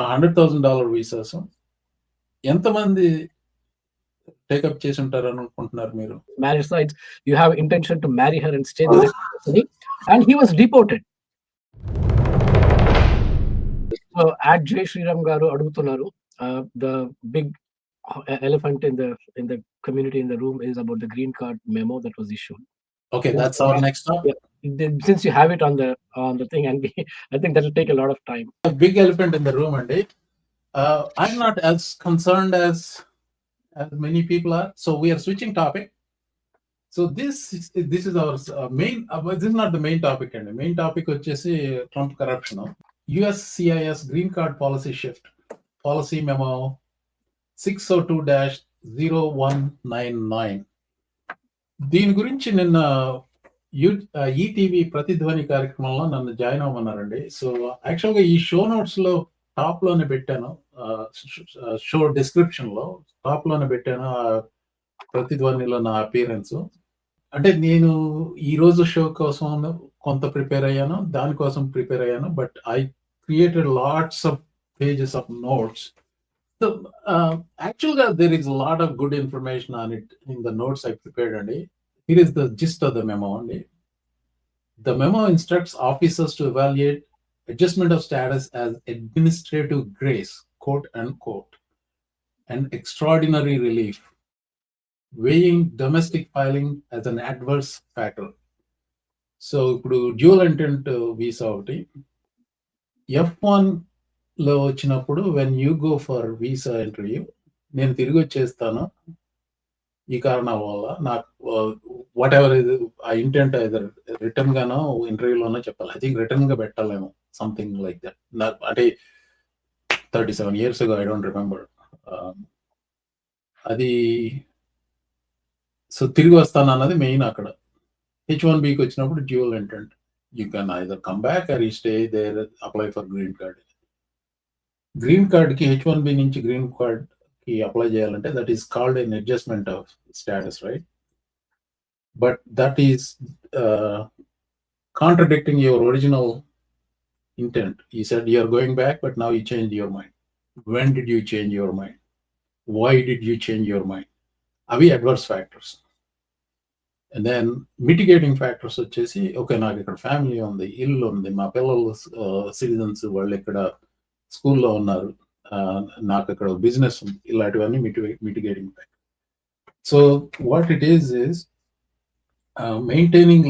$100,000 visas ఎంతమంది take up చేసి ఉంటారు అనుకుంటున్నారు మీరు? Marriage sites, you have intention to marry her and stay the rest of the city, and he was deported. So at Jay Sriram garu adugutunnaru, the big elephant in the community in the room is about the green card memo that was issued. Okay, that's our next topic. Yeah, since you have it on the thing, and I think that will take a lot of time. A big elephant in the room, and I'm not as concerned as many people are. So we are switching topic. So this is our main. This is not the main topic, and the main topic వచ్చేసి Trump corruption. USCIS green card policy shift. Policy memo 602-0199. దీని గురించి నిన్న ETV ప్రతిధ్వని కార్యక్రమంలో నన్ను join అవ్వమన్నారండి. So యాక్చువల్గా ఈ show notes లో top లోనే పెట్టాను, షో డిస్క్రిప్షన్ లో టాప్ లోనే పెట్టాను ప్రతిధ్వనిలో నా అపియరెన్స్. అంటే నేను ఈ రోజు షో కోసం కొంత ప్రిపేర్ అయ్యాను, దానికోసం ప్రిపేర్ అయ్యాను, but I created lots of pages of notes. So actually there is a lot of good information on it in the notes I prepared, and here is the gist of the memo only. The memo instructs officers to evaluate adjustment of status as administrative grace, quote unquote, and extraordinary relief, weighing domestic filing as an adverse factor. So ఇప్పుడు dual intent visa ఒకటి F1 లో వచ్చినప్పుడు when you go for visa interview, నేను తిరిగి వచ్చేస్తాను ఈ కారణాల వల్ల, నాకు వాట్ ఎవర్ ఇది ఆ ఇంటెంట్ రిటర్న్ గానో ఇంటర్వ్యూలోనో చెప్పాలి. ఐ థింక్ రిటర్న్ గా పెట్టాలేమో, సంథింగ్ లైక్ దట్. అంటే 37 years ago, I don't remember. అది సో తిరిగి వస్తాను అన్నది మెయిన్ అక్కడ. H1Bకి వచ్చినప్పుడు dual intent, you can either come back or you stay there, apply for green card. Green card కి H1B నుంచి గ్రీన్ కార్డ్ కి అప్లై చేయాలంటే that is called an adjustment of status, right? But that is contradicting your original intent. You said you are going back, but now you change your mind. When did you change your mind? Why did you change your mind? అవి adverse factors. And then mitigating factors వచ్చేసి, okay నాకు ఇక్కడ family ఉంది, ఇల్లు ఉంది, మా పిల్లలు citizens, వాళ్ళు ఇక్కడ స్కూల్లో ఉన్నారు, నాకు అక్కడ బిజినెస్ ఉంది, ఇలాంటివన్నీ mitigating factor. So what it is maintaining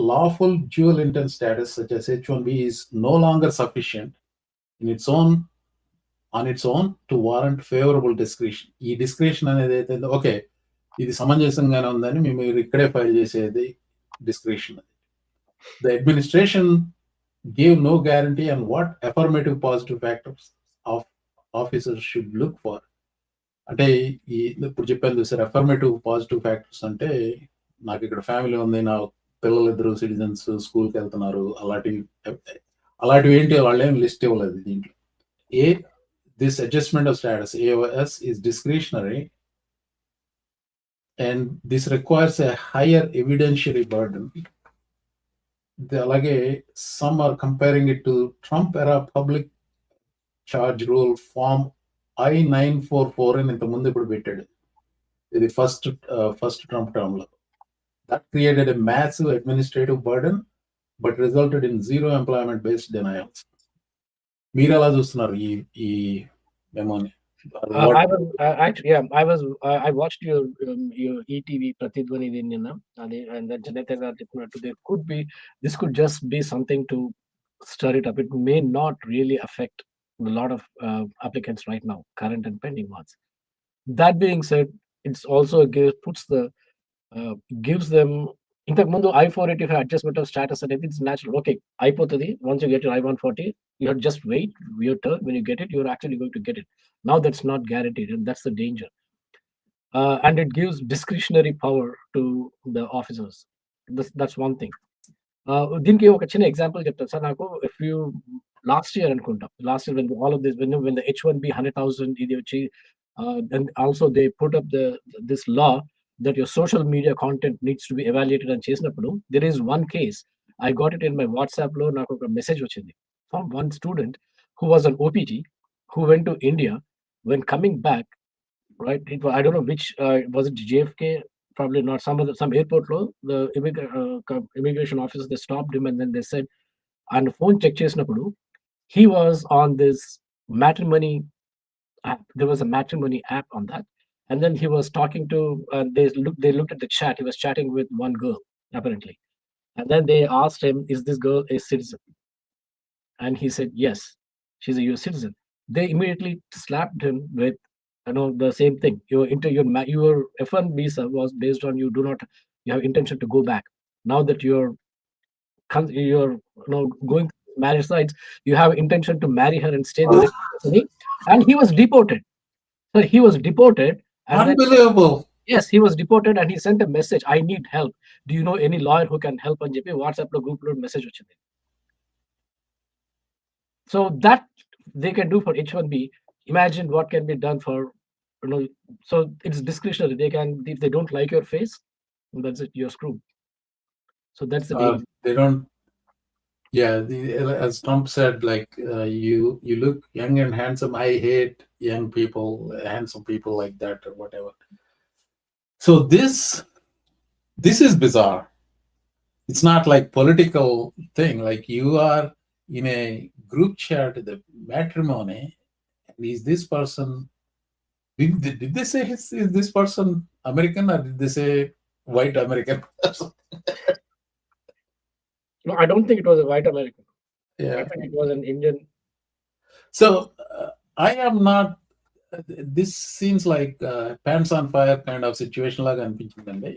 lawful dual intent status such as H1B is no longer sufficient on its own to warrant favorable discretion. ఈ డిస్క్రిషన్ అనేది అయితే ఓకే ఇది సమంజసంగానే ఉందని మేము ఇక్కడే ఫైల్ చేసేది discretion. The administration gave no guarantee on what affirmative positive factors of officers should look for. అంటే ఇప్పుడు చెప్పాను సార్, అఫర్మేటివ్ పాజిటివ్ ఫ్యాక్టర్స్ అంటే నాకు ఇక్కడ ఫ్యామిలీ ఉంది, నా పిల్లలు ఇద్దరు సిటిజన్స్ స్కూల్కి వెళ్తున్నారు, అలాంటివి ఏంటి వాళ్ళు ఏం లిస్ట్ ఇవ్వలేదు దీంట్లో. This adjustment of status AOS is discretionary and this requires a higher evidentiary burden. అలాగే some are comparing it to Trump era public charge rule form I-944 అని ఇంతకుముందు ఇప్పుడు పెట్టాడు. ఇది ఫస్ట్ ట్రంప్ టర్మ్ లో. That created a massive administrative burden but resulted in zero employment based denials. మీరు ఎలా చూస్తున్నారు ఈ మెమోని? I watched your ETV Pratidwani నిన్న, and then Janeta గారు చెప్పినట్టు this could just be something to stir it up. It may not really affect a lot of applicants right now, current and pending ones. That being said, it's also gives them ఇంతకు ముందు I-485 adjustment of status అనేది it's natural. Okay అయిపోతుంది, once you get I-140 you have just wait your turn. When you get it, you're actually going to get it. Now that's not guaranteed, and that's the danger. And it gives discretionary power to the officers. That's one thing. దీనికి ఒక చిన్న example చెప్తాను sir. నాకు last year అనుకుంటా, when all of this, when the H1B 100,000 ఇది వచ్చి, and also they put up this law that your social media content needs to be evaluated and చేసినప్పుడు, there is one case I got it in my WhatsApp లో. నాకు ఒక message వచ్చింది from one student who was an OPT, who went to India. When coming back, right? I don't know which was it JFK? Probably not. Some airport law. The immigration officers, they stopped him and then they said, on the phone check chesinapudu, he was on this matrimony app. There was a matrimony app on that, and then he was talking to. They looked at the chat. He was chatting with one girl apparently, and then they asked him, "Is this girl a citizen?" And he said, "Yes, she's a US citizen." They immediately slapped him with, the same thing. Your F1 visa was based on you have intention to go back. Now that you're going to marriage sites, you have intention to marry her and stay there. And he was deported. So he was deported, and then, Unbelievable. yes, he was deported, and he sent a message. I need help. Do you know any lawyer who can help? And WhatsApp group message వచ్చింది. So that they can do for H1B. Imagine what can be done for, so it's discretionary. They can, if they don't like your face, that's it, you're screwed. So that's the deal. They don't. Yeah, as Trump said, like you look young and handsome. I hate young people, handsome people like that or whatever. So this is bizarre. It's not like political thing. Like you are in a group chat, the matrimony, and is this person? Did they say is this person American or did they say white American person? No, I don't think it was a white American. Yeah. I think it was an Indian. So I am not. This seems like pants on fire kind of situation laga అనిపించిందండి.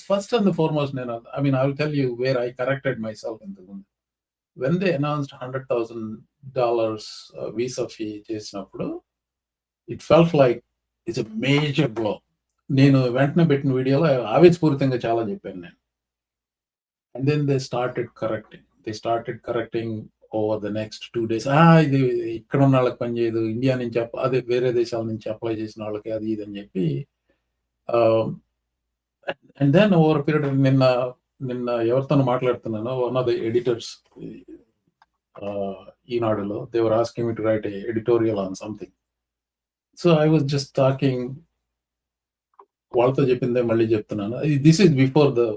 First and the foremost, I mean, I will tell you where I corrected myself in the room. When they announced $100,000 visa fee చేసినప్పుడు, it felt like it's a major blow. నేను వెంటనే పెట్టిన వీడియోలో ఆవేశపూరితంగా చాలా చెప్పాను నేను. And then they started correcting over the next 2 days. ఇది ఇక్కడ ఉన్న వాళ్ళకి పని చేయదు, ఇండియా నుంచి అదే వేరే దేశాల నుంచి అప్లై చేసిన వాళ్ళకి అది ఇది అని చెప్పి. And then over a period నిన్న ఎవరితోనో మాట్లాడుతున్నాను, one of the editors ఈనాడులో, they were asking me to write a editorial on something. So I was just talking, వాళ్ళతో చెప్పిందే మళ్ళీ చెప్తున్నాను. This is before the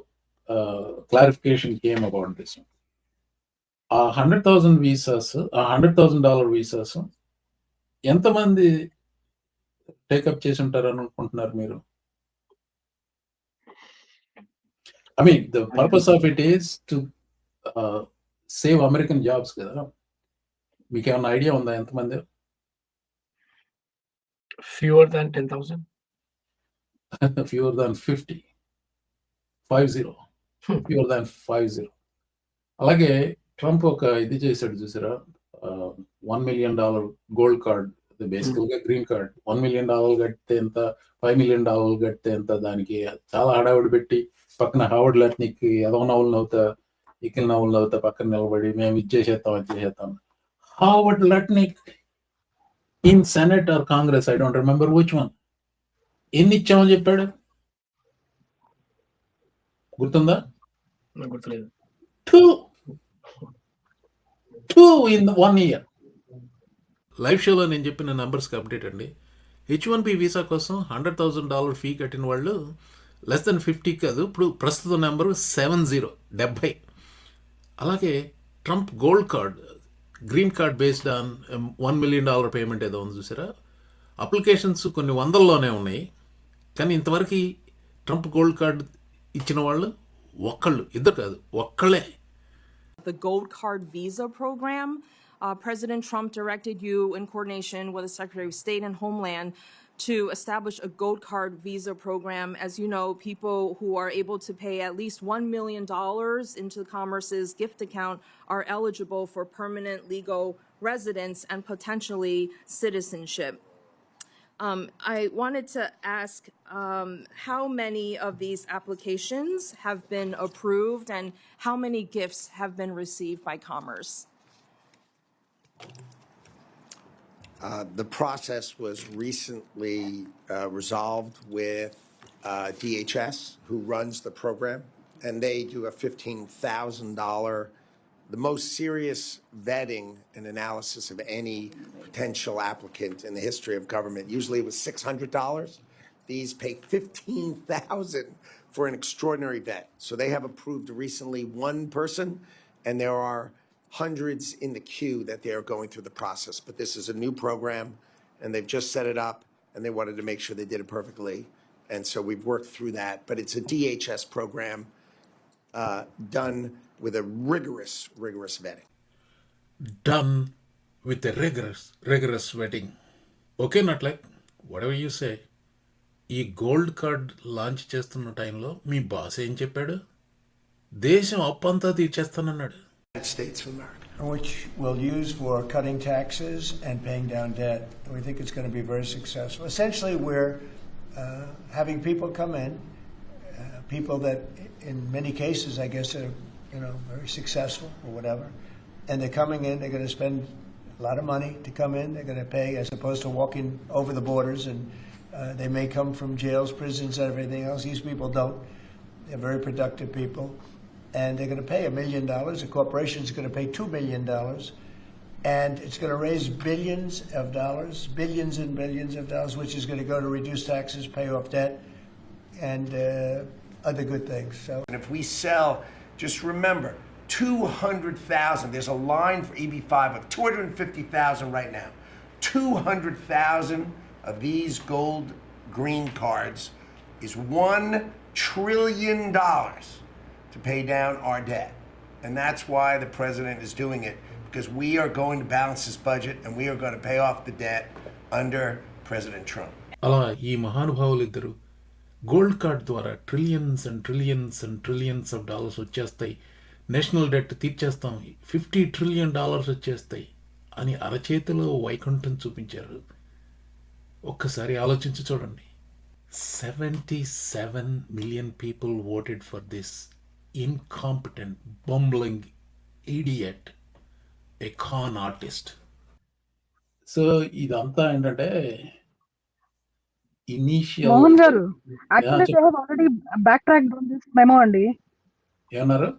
clarification came about this. $100,000 visas, $100,000 visas ఎంతమంది take up చేసి ఉంటారు అనుకుంటున్నారు మీరు? I mean, the purpose of it is to save American jobs కదా. మీకు ఏమైనా ఐడియా ఉందా ఎంతమంది? Fewer than 10,000? Fewer than 50. 50. Fewer than 50. అలాగే ట్రంప్ ఒక ఇది చేశాడు చూసారా, $1 million గోల్డ్ కార్డ్, బేసికల్ గా గ్రీన్ కార్డ్. $1 million కడితే ఎంత, $5 million కడితే ఎంత, దానికి చాలా హడావిడి పెట్టి పక్కన హావర్డ్ లెట్నిక్ ఏదో నవ్వులు నవ్వుతా, ఇకిల్ నవ్వులు నవ్వుతా పక్కన నిలబడి మేము ఇచ్చేసేస్తాం. Howard Lutnick in Senate or Congress, I don't remember which one, ఎన్ని ఇచ్చామని చెప్పాడు గుర్తుందా? గుర్తులేదు. Two in 1 year. లైవ్ షోలో నేను చెప్పిన నంబర్స్కి అప్డేట్ అండి. H1B వీసా కోసం $100,000 ఫీ కట్టిన వాళ్ళు లెస్ దెన్ 50 కాదు, ఇప్పుడు ప్రస్తుత నెంబరు 70. అలాగే Trump gold card, green card based on $1 million payment ఏదో ఉంది చూసారా, అప్లికేషన్స్ కొన్ని వందల్లోనే ఉన్నాయి. కానీ ఇంతవరకు ట్రంప్ గోల్డ్ కార్డ్ ఇచ్చిన వాళ్ళు ఇద్దరు కాదు, ఒక్కళ్ళే. The Gold Card Visa Program. President Trump directed you, in coordination with the Secretary of State and Homeland, to establish a Gold Card Visa Program. As you know, people who are able to pay at least $1 million into Commerce's gift account are eligible for permanent legal residence and potentially citizenship. I wanted to ask how many of these applications have been approved and how many gifts have been received by Commerce? The process was recently resolved with DHS, who runs the program, and they do a $15,000 the most serious vetting and analysis of any potential applicant in the history of government. Usually it was $600. These pay $15,000 for an extraordinary vet. So they have approved recently one person, and there are hundreds in the queue that they are going through the process. But this is a new program, and they've just set it up, and they wanted to make sure they did it perfectly. And so we've worked through that. But it's a DHS program done with a rigorous vetting. Done with a rigorous vetting. Okay, not like whatever you say. ఈ gold card launch చేస్తున్న టైంలో మీ boss ఏం చెప్పాడు? దేశం అప్పంతా తీర్చేస్తానన్నాడు. United States of America, which we'll use for cutting taxes and paying down debt. We think it's going to be very successful. Essentially, we're having people come in, people that in many cases, I guess, are very successful or whatever, and they're coming in. They're going to spend a lot of money to come in. They're going to pay as opposed to walking over the borders, and they may come from jails, prisons, and everything else. These people don't. They're very productive people. And they're going to pay $1 million. The corporation is going to pay $2 million. And it's going to raise billions and billions of dollars, which is going to go to reduce taxes, pay off debt, and other good things. So, and if we sell, just remember, 200,000. There's a line for EB5 of 250,000 right now. 200,000 of these gold green cards is $1 trillion to pay down our debt. And that's why the president is doing it, because we are going to balance this budget and we are going to pay off the debt under President Trump. అలా ఈ మహానుభావులు ఇద్దరు gold card ద్వారా trillions and trillions and trillions of dollars వచ్చేస్తాయి, national debt తీర్చేస్తాం, $50 trillion వచ్చేస్తాయి అని అరచేతిలో వైకుంఠం చూపించారు. ఒక్కసారి ఆలోచించి చూడండి. 77 million people voted for this incompetent, bumbling idiot, a con artist. So ఇదంతా ఏంటంటే ఇనీషియల్ మోహన్ గారు, actually they have already backtracked on this memo అండి. ఏమన్నారు?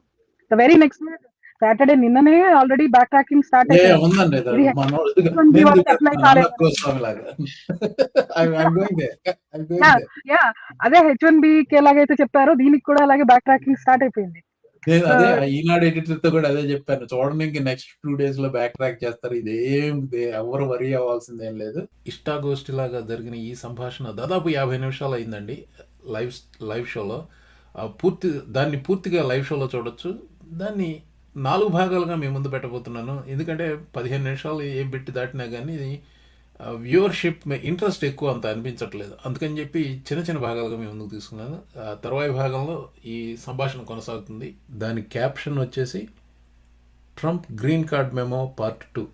The very next day, Saturday నిన్ననే ఆల్రెడీ బ్యాక్ ట్రాకింగ్ స్టార్ట్ అయింది. ఉందండి అదే H1B ఎలాగైతే చెప్పారో దీనికి కూడా అలాగే బ్యాక్ ట్రాకింగ్ స్టార్ట్ అయిపోయింది. అదే ఈనాడు ఎడిటర్ తో కూడా అదే చెప్పాను. చూడండి, ఇంక నెక్స్ట్ 2 days లో బ్యాక్ ట్రాక్ చేస్తారు. ఇదేం ఎవరు వరీ అవ్వాల్సిందేం లేదు. ఇష్టాగోష్ఠిలాగా జరిగిన ఈ సంభాషణ దాదాపు 50 నిమిషాలు అయిందండి లైవ్ షోలో. దాన్ని పూర్తిగా లైవ్ షోలో చూడొచ్చు. దాన్ని 4 భాగాలుగా మేము ముందు పెట్టబోతున్నాను. ఎందుకంటే 15 నిమిషాలు ఏం పెట్టి దాటినా కానీ వ్యూవర్షిప్ ఇంట్రెస్ట్ ఎక్కువ అంత అనిపించట్లేదు. అందుకని చెప్పి చిన్న భాగాలుగా మేము ముందుకు తీసుకున్నాను. తర్వాయి భాగంలో ఈ సంభాషణ కొనసాగుతుంది. దాని క్యాప్షన్ వచ్చేసి Trump green card memo part 2.